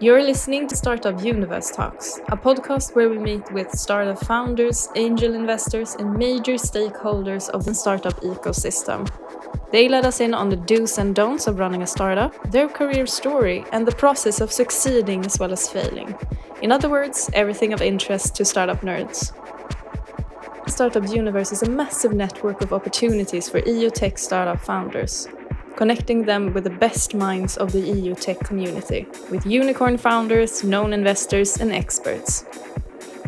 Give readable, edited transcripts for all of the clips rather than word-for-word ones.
You're listening to Startup Universe Talks, a podcast where we meet with startup founders, angel investors, and major stakeholders of the startup ecosystem. They let us in on the do's and don'ts of running a startup, their career story, and the process of succeeding as well as failing. In other words, everything of interest to startup nerds. Startup Universe is a massive network of opportunities for EU tech startup founders, connecting them with the best minds of the EU tech community, with unicorn founders, known investors, and experts.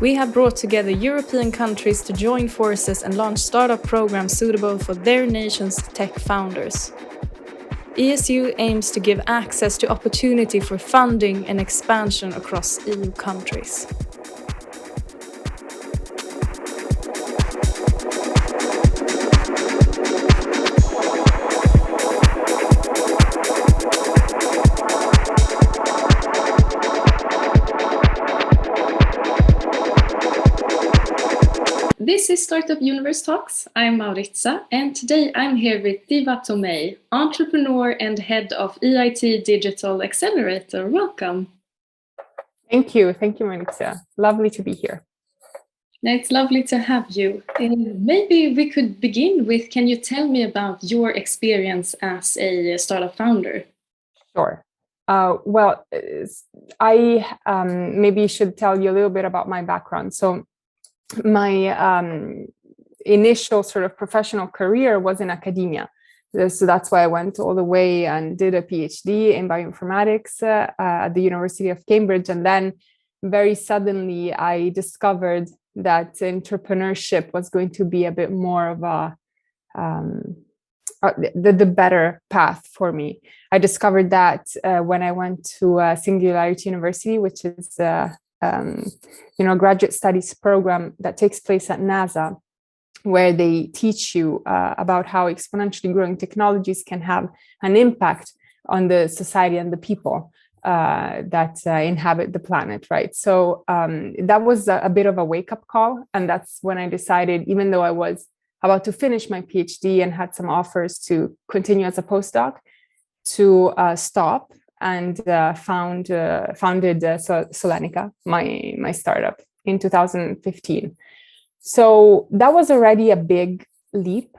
We have brought together European countries to join forces and launch startup programs suitable for their nation's tech founders. ESU aims to give access to opportunity for funding and expansion across EU countries. This is Startup Universe Talks. I'm Maritza, and today I'm here with Diva Tommei, entrepreneur and head of EIT Digital Accelerator. Welcome. Thank you, Maritza. Lovely to be here. It's lovely to have you. Maybe we could begin with, can you tell me about your experience as a startup founder? Sure. Well, I maybe should tell you a little bit about my background. So my initial sort of professional career was in academia. So that's why I went all the way and did a PhD in bioinformatics at the University of Cambridge. And then very suddenly I discovered that entrepreneurship was going to be a bit more of the better path for me. I discovered that when I went to Singularity University, which is a graduate studies program that takes place at NASA, where they teach you about how exponentially growing technologies can have an impact on the society and the people that inhabit the planet, right? So that was a bit of a wake-up call. And that's when I decided, even though I was about to finish my PhD and had some offers to continue as a postdoc, to stop and founded Solenica, my startup, in 2015. So that was already a big leap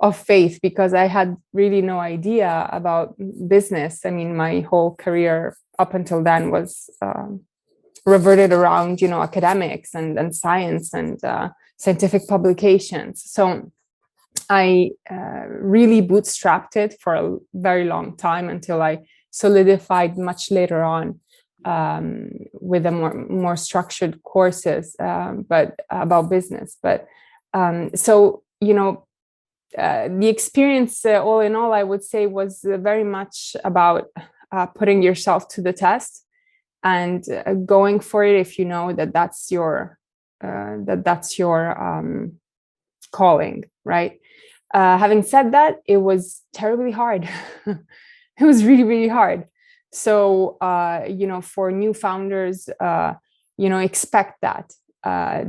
of faith, because I had really no idea about business. I mean, my whole career up until then was reverted around, academics and science and scientific publications. So I really bootstrapped it for a very long time until I solidified much later on with a more structured courses, but about business. But so, the experience, all in all, I would say, was very much about putting yourself to the test and going for it if you know that's your calling, right? Having said that, it was terribly hard. It was really, really hard. So, for new founders, expect that.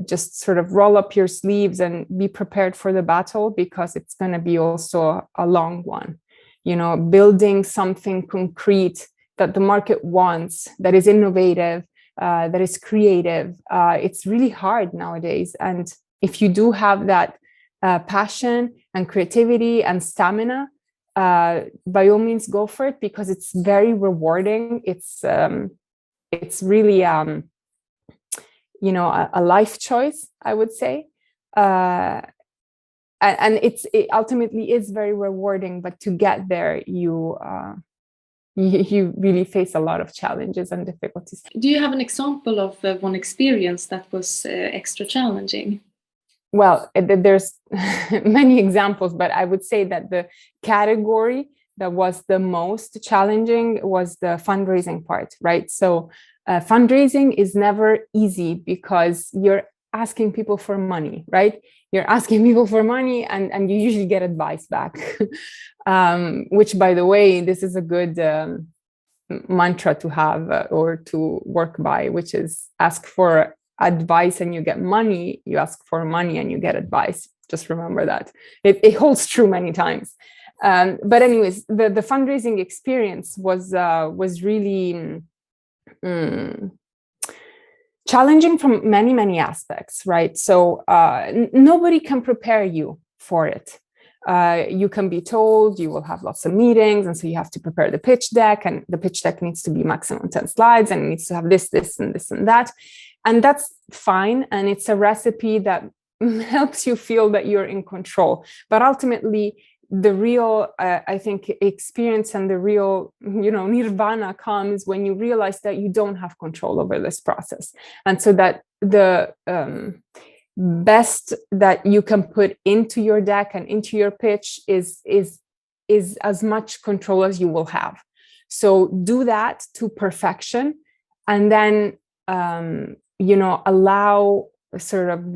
Just sort of roll up your sleeves and be prepared for the battle, because it's going to be also a long one. Building something concrete that the market wants, that is innovative, that is creative. It's really hard nowadays. And if you do have that passion and creativity and stamina, by all means go for it, because it's very rewarding. It's really a life choice, I would say, and it ultimately is very rewarding. But to get there, you really face a lot of challenges and difficulties. Do you have an example of one experience that was extra challenging? Well, there's many examples, but I would say that the category that was the most challenging was the fundraising part, right? So fundraising is never easy, because you're asking people for money, right? You're asking people for money and you usually get advice back, which, by the way, this is a good mantra to have or to work by, which is ask for advice and you get money, you ask for money and you get advice. Just remember that. It holds true many times. But anyways, the fundraising experience was really Challenging from many, many aspects, right? So nobody can prepare you for it. You can be told you will have lots of meetings, and so you have to prepare the pitch deck, and the pitch deck needs to be maximum 10 slides, and it needs to have this, and this, and that. And that's fine. And it's a recipe that helps you feel that you're in control. But ultimately, the real, I think, experience and the real, nirvana comes when you realize that you don't have control over this process. And so that the best that you can put into your deck and into your pitch is as much control as you will have. So do that to perfection, and then, allow sort of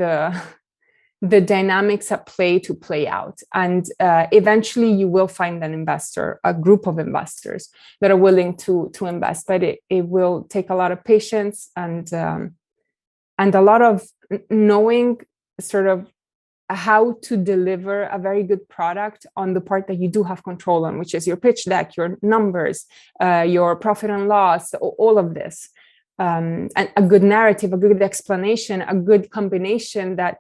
the dynamics at play to play out. And eventually you will find an investor, a group of investors that are willing to invest, but it will take a lot of patience and a lot of knowing sort of how to deliver a very good product on the part that you do have control on, which is your pitch deck, your numbers, your profit and loss, all of this. And a good narrative, a good explanation, a good combination that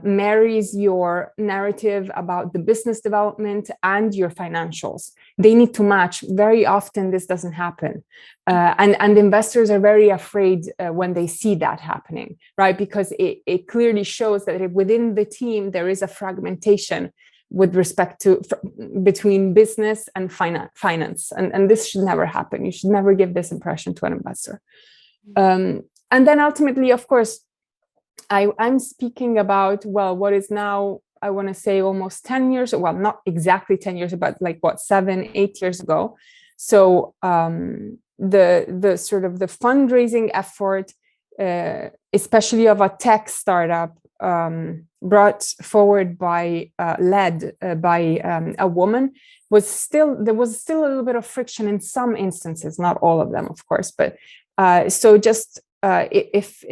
marries your narrative about the business development and your financials. They need to match. Very often this doesn't happen. And investors are very afraid when they see that happening, right? Because it clearly shows that within the team, there is a fragmentation with respect to between business and finance. And this should never happen. You should never give this impression to an investor. And then ultimately, of course, I'm speaking about, what is now, I want to say almost 10 years, well, not exactly 10 years, but 7, 8 years ago. So the sort of the fundraising effort, especially of a tech startup, brought forward led by a woman, there was still a little bit of friction in some instances, not all of them, of course, but so just if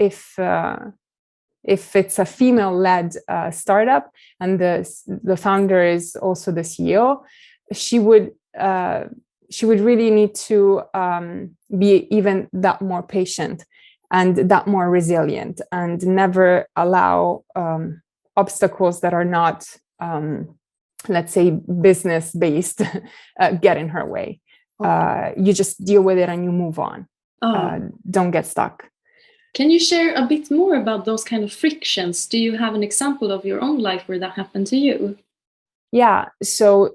it's a female-led startup and the founder is also the CEO, she would really need to be even that more patient and that more resilient, and never allow obstacles that are not, let's say, business-based get in her way. Okay. You just deal with it and you move on. Don't get stuck. Can you share a bit more about those kind of frictions? Do you have an example of your own life where that happened to you? Yeah, so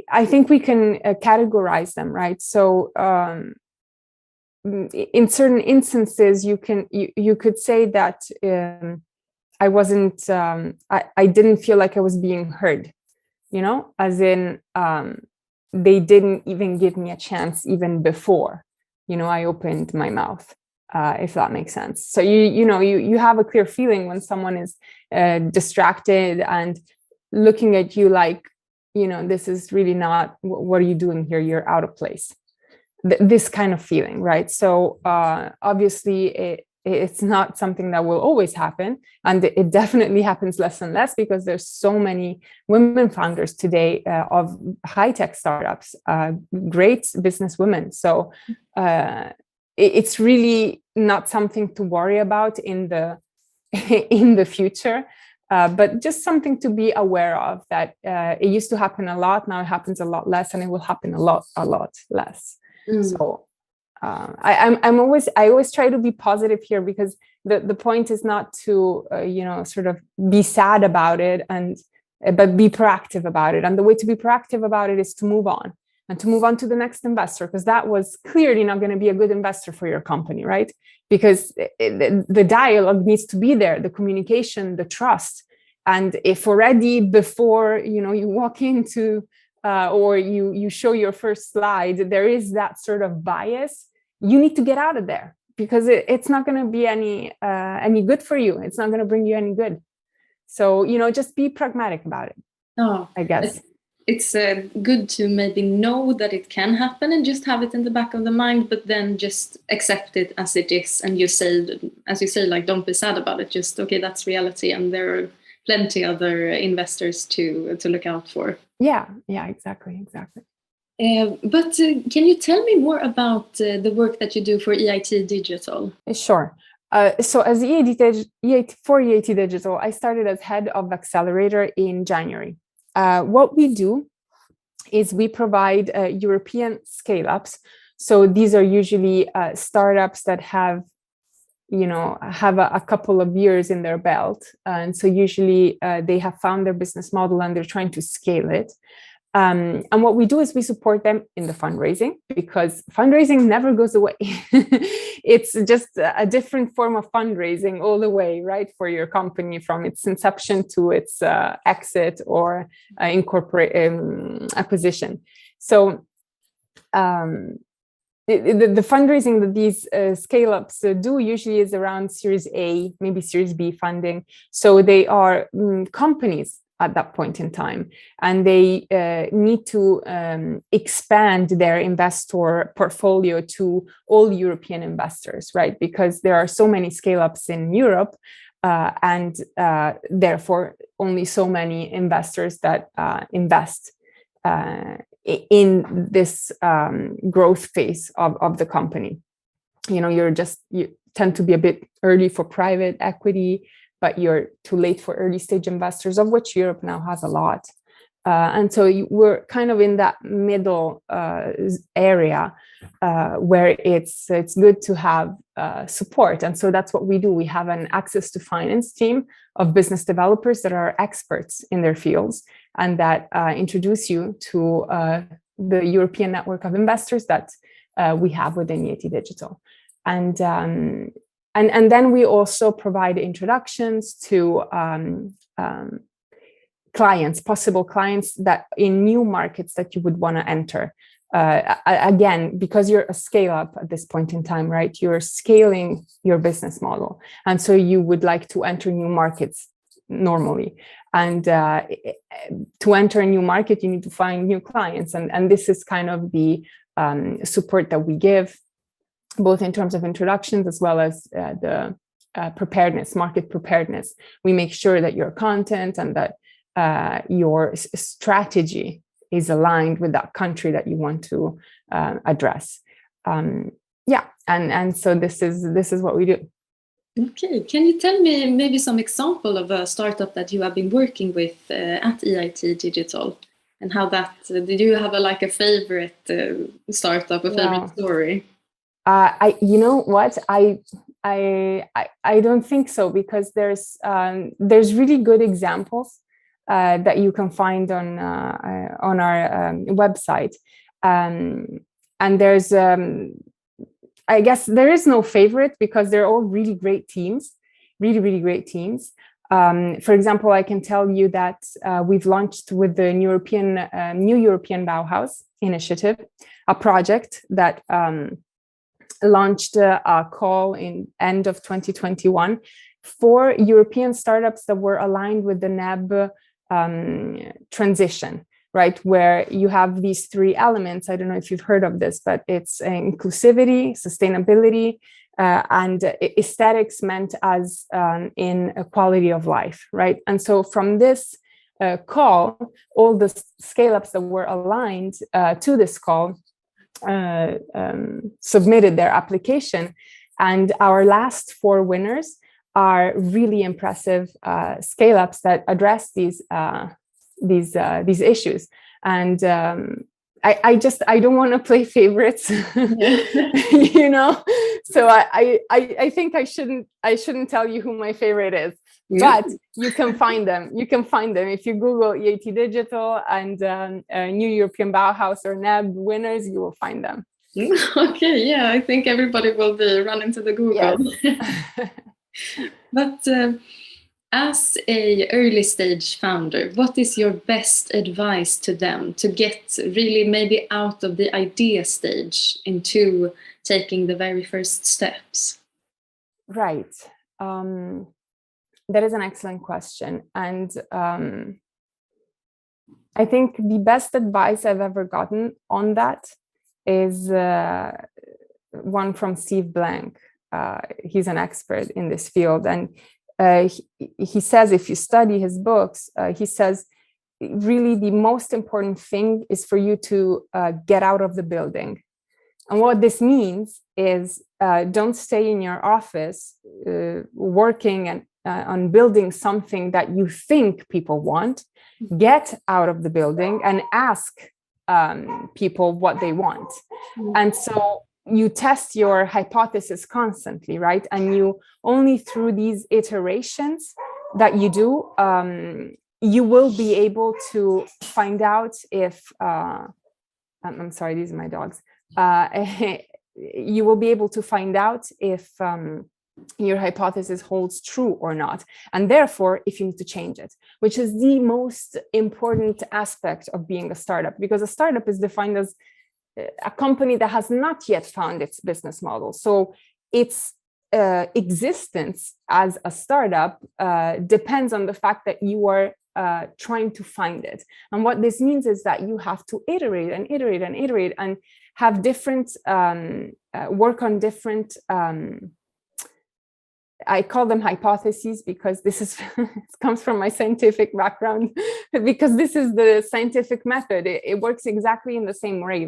I think we can categorize them, right? So in certain instances, you could say that I wasn't, I didn't feel like I was being heard, as in they didn't even give me a chance even before, I opened my mouth. If that makes sense. So you have a clear feeling when someone is distracted and looking at you like, this is really not, what are you doing here? You're out of place. This kind of feeling, right? So obviously it's not something that will always happen, and it definitely happens less and less because there's so many women founders today of high-tech startups, great business women. So it's really not something to worry about in the future, but just something to be aware of, that it used to happen a lot. Now it happens a lot less, and it will happen a lot less. So I always try to be positive here, because the point is not to sort of be sad about it, but be proactive about it. And the way to be proactive about it is to move on. And to move on to the next investor, because that was clearly not going to be a good investor for your company, right? Because the dialogue needs to be there, the communication, the trust. And if already before you walk into or you show your first slide, there is that sort of bias, you need to get out of there, because it's not going to be any good for you. It's not going to bring you any good. So just be pragmatic about it. I guess. It's good to maybe know that it can happen and just have it in the back of the mind, but then just accept it as it is. And as you say, don't be sad about it. Just, okay, that's reality. And there are plenty other investors to look out for. Yeah, exactly. Can you tell me more about the work that you do for EIT Digital? Sure. So as for EIT Digital, I started as head of Accelerator in January. What we do is we provide European scale-ups. So these are usually startups that have a couple of years in their belt. And so usually they have found their business model and they're trying to scale it. And what we do is we support them in the fundraising, because fundraising never goes away. It's just a different form of fundraising all the way, right, for your company, from its inception to its exit or acquisition. So the fundraising that these scale-ups do usually is around Series A, maybe Series B funding. So they are companies at that point in time, and they need to expand their investor portfolio to all European investors, right? Because there are so many scale-ups in Europe, and therefore only so many investors that invest in this growth phase of the company. You tend to be a bit early for private equity, but you're too late for early stage investors, of which Europe now has a lot. And so we're kind of in that middle area where it's good to have support. And so that's what we do. We have an access to finance team of business developers that are experts in their fields, and that introduce you to the European network of investors that we have within EIT Digital. And then we also provide introductions to clients, possible clients that in new markets that you would want to enter. Again, because you're a scale-up at this point in time, right? You're scaling your business model. And so you would like to enter new markets normally. And to enter a new market, you need to find new clients. And this is kind of the support that we give, both in terms of introductions as well as the preparedness, market preparedness. We make sure that your content and that your strategy is aligned with that country that you want to address. And so this is what we do. Okay, can you tell me maybe some example of a startup that you have been working with at EIT Digital, and how that did you have a favorite startup, a favorite story? You know what, I don't think so, because there's really good examples that you can find on our website, and there's I guess there is no favorite, because they're all really great teams, really great teams. For example, I can tell you that we've launched with the New European Bauhaus initiative, a project that launched a call in end of 2021 for European startups that were aligned with the NEB transition, right? Where you have these three elements. I don't know if you've heard of this, but it's inclusivity, sustainability, and aesthetics meant as in a quality of life, right? And so from this call, all the scale-ups that were aligned to this call submitted their application, and our last 4 winners are really impressive scale-ups that address these issues. And I don't want to play favorites, you know. So I think I shouldn't tell you who my favorite is. But you can find them. You can find them if you Google EIT Digital and New European Bauhaus or NEB winners. You will find them. Okay, yeah, I think everybody will be running to the Google. Yes. But as a early stage founder, what is your best advice to them to get really maybe out of the idea stage into taking the very first steps? Right. That is an excellent question. And I think the best advice I've ever gotten on that is one from Steve Blank. He's an expert in this field. And he says, if you study his books, he says, really the most important thing is for you to get out of the building. And what this means is don't stay in your office working and on building something that you think people want. Get out of the building and ask people what they want. And so you test your hypothesis constantly, right? And you only through these iterations that you do, you will be able to find out if, I'm sorry, these are my dogs. You will be able to find out if your hypothesis holds true or not, and therefore if you need to change it, which is the most important aspect of being a startup, because a startup is defined as a company that has not yet found its business model. So its existence as a startup depends on the fact that you are trying to find it. And what this means is that you have to iterate and iterate and iterate and have different work on different I call them hypotheses because this is comes from my scientific background, because this is the scientific method. It works exactly in the same way,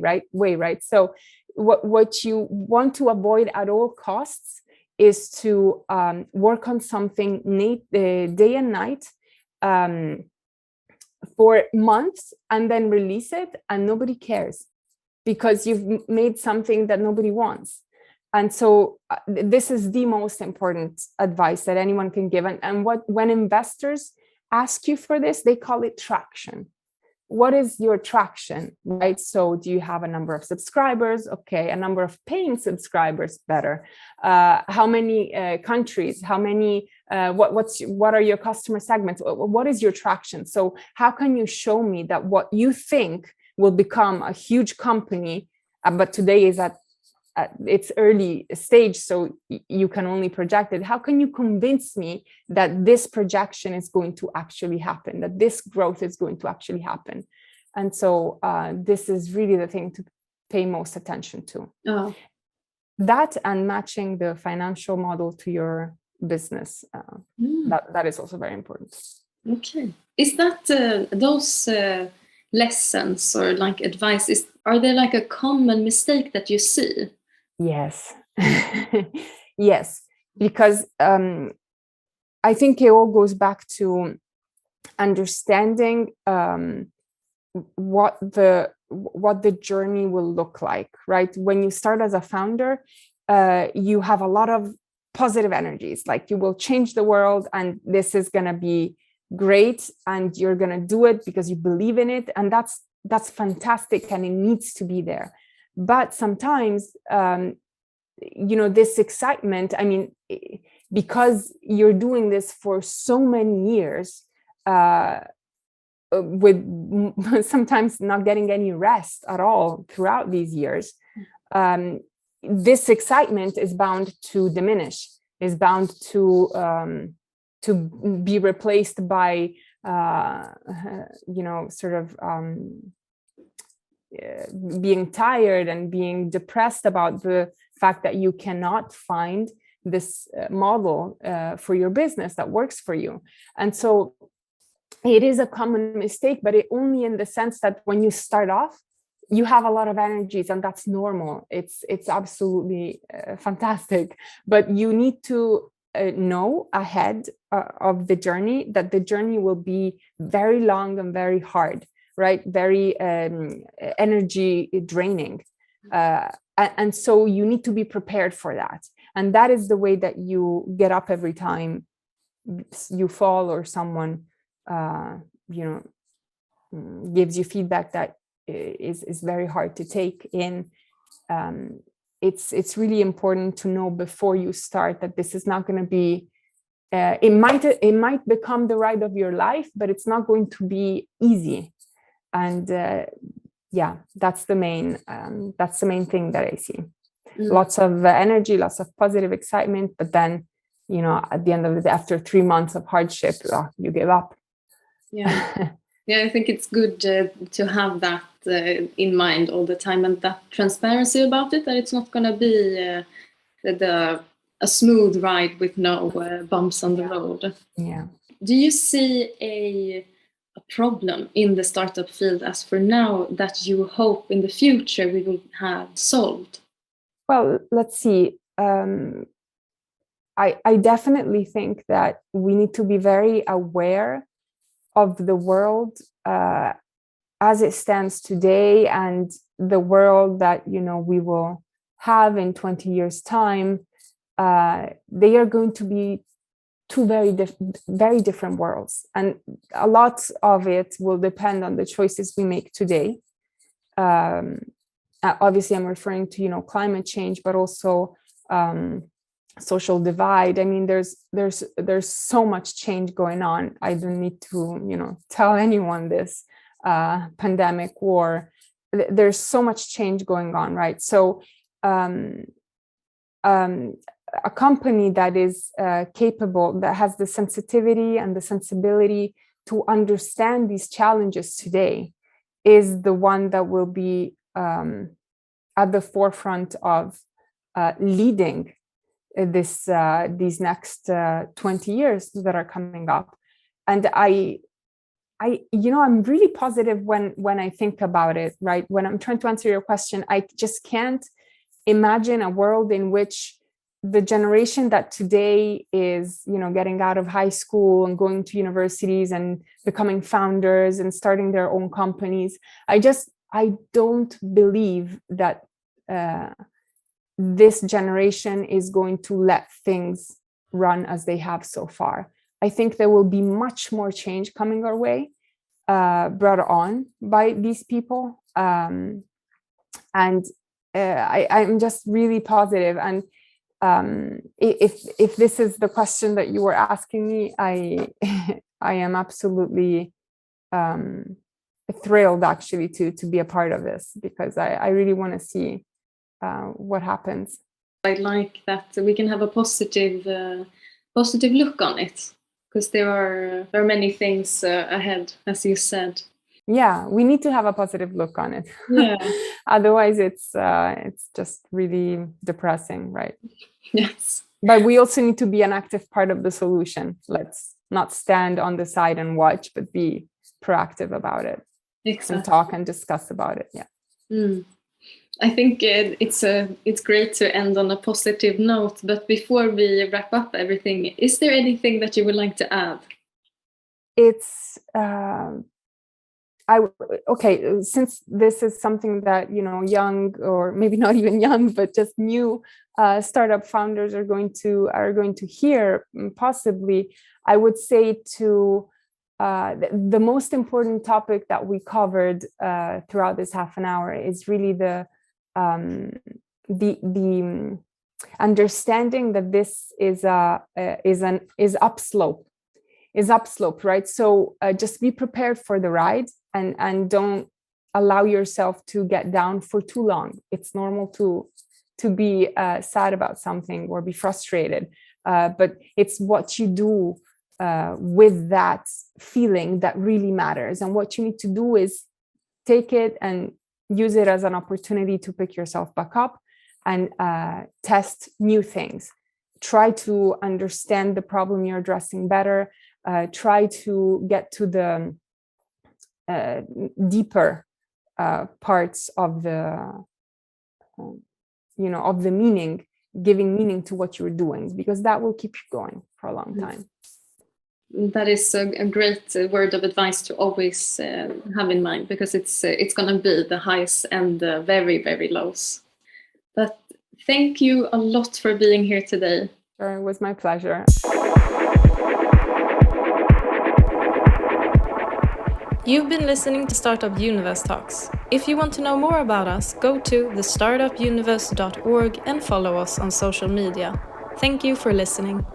right? So what you want to avoid at all costs is to work on something day and night for months and then release it and nobody cares because you've made something that nobody wants. And so this is the most important advice that anyone can give. And when investors ask you for this, they call it traction. What is your traction, right? So do you have a number of subscribers? Okay, a number of paying subscribers, better. How many countries? How many? What are your customer segments? What is your traction? So how can you show me that what you think will become a huge company, but today is at its early stage, so you can only project it. How can you convince me that this projection is going to actually happen, that this growth is going to actually happen? And so this is really the thing to pay most attention to. Oh. That and matching the financial model to your business, that is also very important. Okay. Is that those lessons or like advice, are there like a common mistake that you see? Yes. Yes, because I think it all goes back to understanding what the journey will look like, right? When you start as a founder, you have a lot of positive energies, like you will change the world and this is going to be great and you're going to do it because you believe in it, and that's fantastic and it needs to be there. But sometimes, this excitement, I mean, because you're doing this for so many years, with sometimes not getting any rest at all throughout these years, this excitement is bound to diminish, is bound to be replaced by, being tired and being depressed about the fact that you cannot find this model for your business that works for you. And so it is a common mistake, but it only in the sense that when you start off, you have a lot of energies, and that's normal. It's absolutely fantastic, but you need to know ahead of the journey that the journey will be very long and very hard, right? Very energy draining. And so you need to be prepared for that. And that is the way that you get up every time you fall or someone, gives you feedback that is very hard to take in. It's really important to know before you start that this is not going to be, it might become the ride of your life, but it's not going to be easy. And that's the main thing that I see. Lots of energy, lots of positive excitement, but then, at the end of the day, after 3 months of hardship, you give up. Yeah. Yeah, I think it's good to have that in mind all the time, and that transparency about it, that it's not going to be a smooth ride with no bumps on the road. Yeah. Do you see a problem in the startup field as for now that you hope in the future we will have solved? Well, let's see. I definitely think that we need to be very aware of the world as it stands today and the world that we will have in 20 years' time. They are going to be two very different worlds, and a lot of it will depend on the choices we make today. Obviously, I'm referring to climate change, but also social divide. I mean, there's so much change going on. I don't need to tell anyone this. Pandemic, war. There's so much change going on, right? So a company that is capable, that has the sensitivity and the sensibility to understand these challenges today, is the one that will be at the forefront of leading these next 20 years that are coming up. And I'm really positive when I think about it, right? When I'm trying to answer your question, I just can't imagine a world in which the generation that today is, getting out of high school and going to universities and becoming founders and starting their own companies. I don't believe that this generation is going to let things run as they have so far. I think there will be much more change coming our way, brought on by these people. And I'm just really positive. And if this is the question that you were asking me, I am absolutely thrilled actually to be a part of this, because I really want to see what happens. I like that we can have a positive look on it, because there are many things ahead, as you said. Yeah, we need to have a positive look on it. Yeah. Otherwise, it's just really depressing, right? Yes. But we also need to be an active part of the solution. Let's not stand on the side and watch, but be proactive about it. Exactly. And talk and discuss about it. Yeah. I think it's great to end on a positive note. But before we wrap up everything, is there anything that you would like to add? It's since this is something that young, or maybe not even young, but just new startup founders are going to hear, possibly, I would say the most important topic that we covered throughout this half an hour is really the understanding that this is upslope, right? So just be prepared for the ride, and don't allow yourself to get down for too long. It's normal to be sad about something or be frustrated, but it's what you do with that feeling that really matters. And what you need to do is take it and use it as an opportunity to pick yourself back up and test new things. Try to understand the problem you're addressing better. Try to get to the deeper parts of the of the meaning, giving meaning to what you're doing, because that will keep you going for a long time. That is a great word of advice to always have in mind, because it's going to be the highs and the very, very lows. But thank you a lot for being here today. Sure, it was my pleasure. You've been listening to Startup Universe Talks. If you want to know more about us, go to thestartupuniverse.org and follow us on social media. Thank you for listening.